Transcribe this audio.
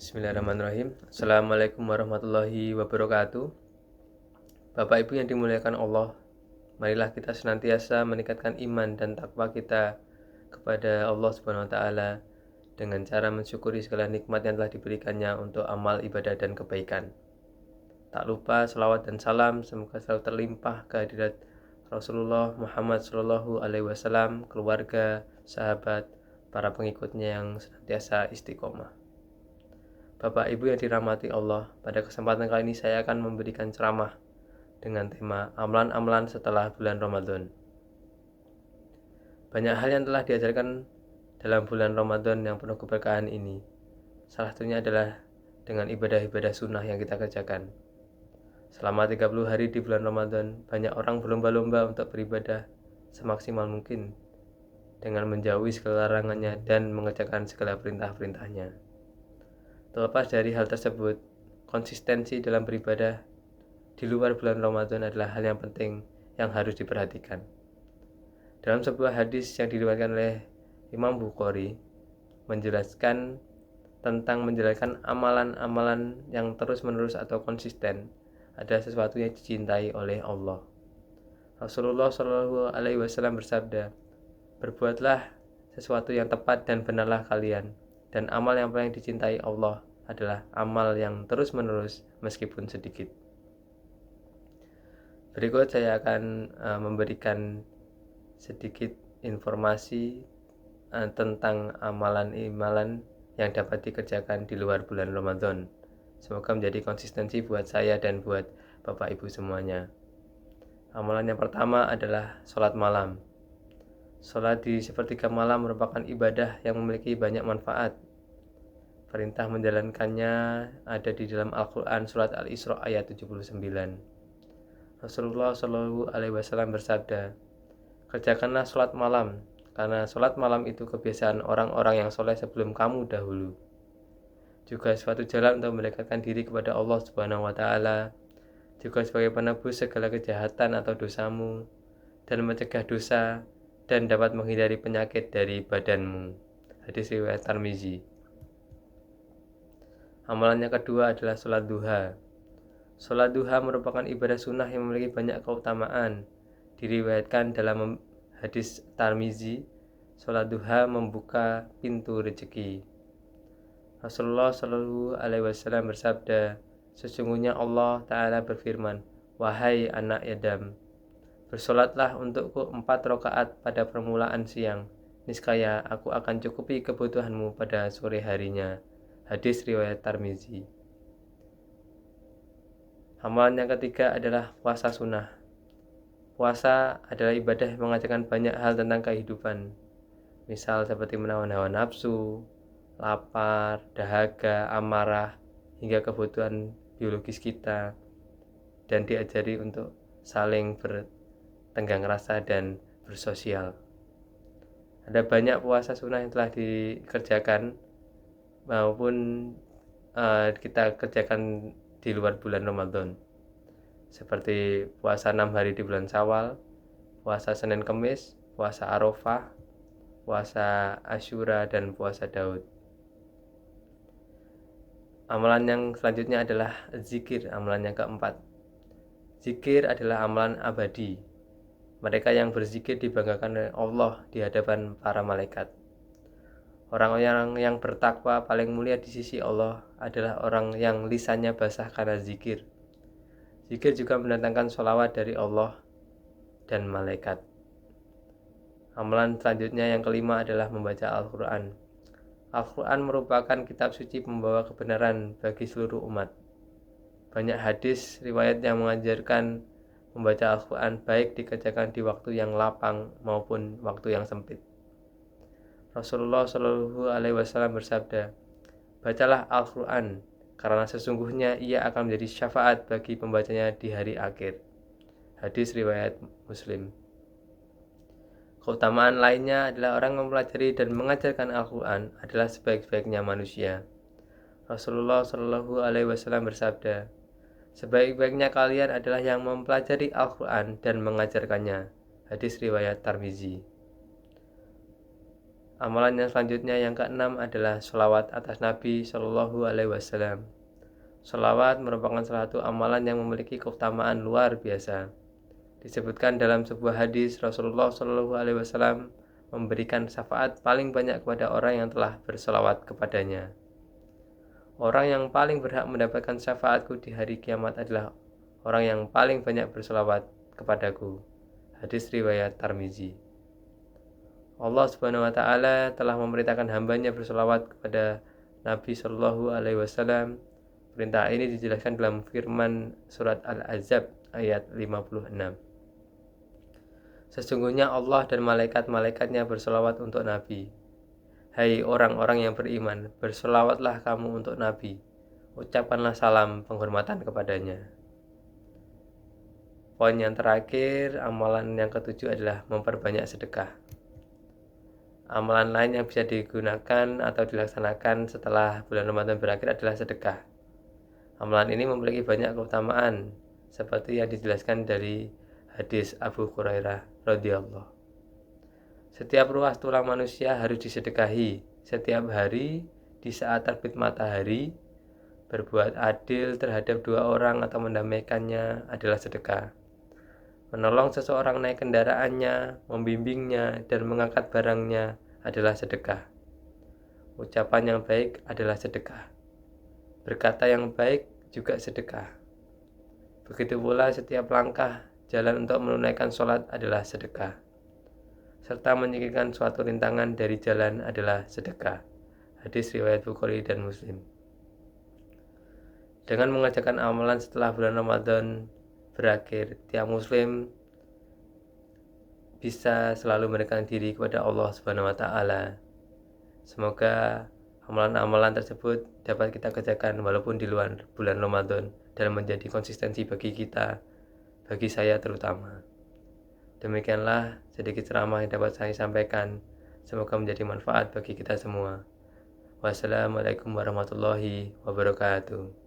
Bismillahirrahmanirrahim. Assalamualaikum warahmatullahi wabarakatuh. Bapak Ibu yang dimuliakan Allah, marilah kita senantiasa meningkatkan iman dan takwa kita kepada Allah Subhanahu wa taala dengan cara mensyukuri segala nikmat yang telah diberikannya untuk amal ibadah dan kebaikan. Tak lupa selawat dan salam semoga selalu terlimpah kehadirat Rasulullah Muhammad SAW, keluarga, sahabat, para pengikutnya yang senantiasa istiqomah. Bapak Ibu yang dirahmati Allah, pada kesempatan kali ini saya akan memberikan ceramah dengan tema amalan-amalan setelah bulan Ramadan. Banyak hal yang telah diajarkan dalam bulan Ramadan yang penuh keberkahan ini. Salah satunya adalah dengan ibadah-ibadah sunnah yang kita kerjakan. Selama 30 hari di bulan Ramadan, banyak orang berlomba-lomba untuk beribadah semaksimal mungkin dengan menjauhi segala larangannya dan mengerjakan segala perintah-perintahnya. Terlepas dari hal tersebut, konsistensi dalam beribadah di luar bulan Ramadan adalah hal yang penting yang harus diperhatikan. Dalam sebuah hadis yang diriwayatkan oleh Imam Bukhari, menjelaskan tentang menjalankan amalan-amalan yang terus-menerus atau konsisten adalah sesuatu yang dicintai oleh Allah. Rasulullah SAW bersabda, "Berbuatlah sesuatu yang tepat dan benarlah kalian. Dan amal yang paling dicintai Allah adalah amal yang terus-menerus meskipun sedikit." Berikut saya akan memberikan sedikit informasi tentang amalan-amalan yang dapat dikerjakan di luar bulan Ramadan. Semoga menjadi konsistensi buat saya dan buat Bapak Ibu semuanya. Amalan yang pertama adalah sholat malam. Sholat di sepertiga malam merupakan ibadah yang memiliki banyak manfaat. Perintah menjalankannya ada di dalam Al-Quran surat Al-Isra ayat 79. Rasulullah SAW bersabda, "Kerjakanlah sholat malam, karena sholat malam itu kebiasaan orang-orang yang soleh sebelum kamu dahulu. Juga suatu jalan untuk mendekatkan diri kepada Allah Subhanahu wa taala, juga sebagai penebus segala kejahatan atau dosamu, dan mencegah dosa, dan dapat menghindari penyakit dari badanmu." Hadis riwayat Tirmizi. Amalan yang kedua adalah sholat duha. Sholat duha merupakan ibadah sunnah yang memiliki banyak keutamaan. Diriwayatkan dalam hadis Tirmizi, sholat duha membuka pintu rezeki. Rasulullah SAW bersabda, "Sesungguhnya Allah Ta'ala berfirman, 'Wahai anak Adam, bersolatlah untukku 4 rakaat pada permulaan siang, niscaya aku akan cukupi kebutuhanmu pada sore harinya." Hadis riwayat Tirmizi. Amalan yang ketiga adalah puasa sunnah. Puasa adalah ibadah yang mengajarkan banyak hal tentang kehidupan, misal seperti menahan hawa nafsu, lapar, dahaga, amarah, hingga kebutuhan biologis kita, dan diajari untuk saling bertenggang rasa dan bersosial. Ada banyak puasa sunnah yang telah dikerjakan maupun kita kerjakan di luar bulan Ramadan, seperti puasa 6 hari di bulan Syawal, puasa Senin Kemis, puasa Arafah, puasa Asyura, dan puasa Daud. Amalan yang selanjutnya adalah zikir. Amalan yang keempat, zikir adalah amalan abadi. Mereka yang berzikir dibanggakan oleh Allah di hadapan para malaikat. Orang-orang yang bertakwa paling mulia di sisi Allah adalah orang yang lisannya basah karena zikir. Zikir juga mendatangkan sholawat dari Allah dan malaikat. Amalan selanjutnya yang kelima adalah membaca Al-Quran. Al-Quran merupakan kitab suci pembawa kebenaran bagi seluruh umat. Banyak hadis riwayat yang mengajarkan membaca Al-Quran baik dikerjakan di waktu yang lapang maupun waktu yang sempit. Rasulullah SAW bersabda, "Bacalah Al-Quran, karena sesungguhnya ia akan menjadi syafaat bagi pembacanya di hari akhir. Hadis riwayat Muslim. Keutamaan lainnya adalah orang mempelajari dan mengajarkan Al-Quran adalah sebaik-baiknya manusia. Rasulullah Shallallahu Alaihi Wasallam bersabda, sebaik-baiknya kalian adalah yang mempelajari Al-Quran dan mengajarkannya. Hadis riwayat Tirmizi. Amalan yang selanjutnya yang keenam adalah sholawat atas Nabi Shallallahu Alaihi Wasallam. Sholawat merupakan salah satu amalan yang memiliki keutamaan luar biasa. Disebutkan dalam sebuah hadis, Rasulullah Shallallahu Alaihi Wasallam memberikan syafaat paling banyak kepada orang yang telah bersolawat kepadanya. Orang yang paling berhak mendapatkan syafaatku di hari kiamat adalah orang yang paling banyak bersolawat kepadaku. Hadis riwayat Tirmizi. Allah Subhanahu wa Ta'ala telah memerintahkan hambanya bersolawat kepada Nabi Shallallahu Alaihi Wasallam. Perintah ini dijelaskan dalam firman surat Al-Ahzab ayat 56. Sesungguhnya Allah dan malaikat-malaikatnya bersolawat untuk Nabi. Hai orang-orang yang beriman, bersolawatlah kamu untuk Nabi. Ucapkanlah salam penghormatan kepadanya. Poin yang terakhir, amalan yang ketujuh adalah memperbanyak sedekah. Amalan lain yang bisa digunakan atau dilaksanakan setelah bulan Ramadan berakhir adalah sedekah. Amalan ini memiliki banyak keutamaan, seperti yang dijelaskan dari hadis Abu Hurairah radhiyallahu. Setiap ruas tulang manusia harus disedekahi setiap hari di saat terbit matahari. Berbuat adil terhadap dua orang atau mendamaikannya adalah sedekah. Menolong seseorang naik kendaraannya, membimbingnya, dan mengangkat barangnya adalah sedekah. Ucapan yang baik adalah sedekah. Berkata yang baik juga sedekah. Begitu pula setiap langkah jalan untuk menunaikan sholat adalah sedekah. Serta menyingkirkan suatu rintangan dari jalan adalah sedekah. Hadis riwayat Bukhari dan Muslim. Dengan mengerjakan amalan setelah bulan Ramadan berakhir, tiap muslim bisa selalu mendekatkan diri kepada Allah Subhanahu wa Ta'ala. Semoga amalan-amalan tersebut dapat kita kerjakan walaupun di luar bulan Ramadan dan menjadi konsistensi bagi kita, bagi saya terutama. Demikianlah sedikit ceramah yang dapat saya sampaikan. Semoga menjadi manfaat bagi kita semua. Wassalamualaikum warahmatullahi wabarakatuh.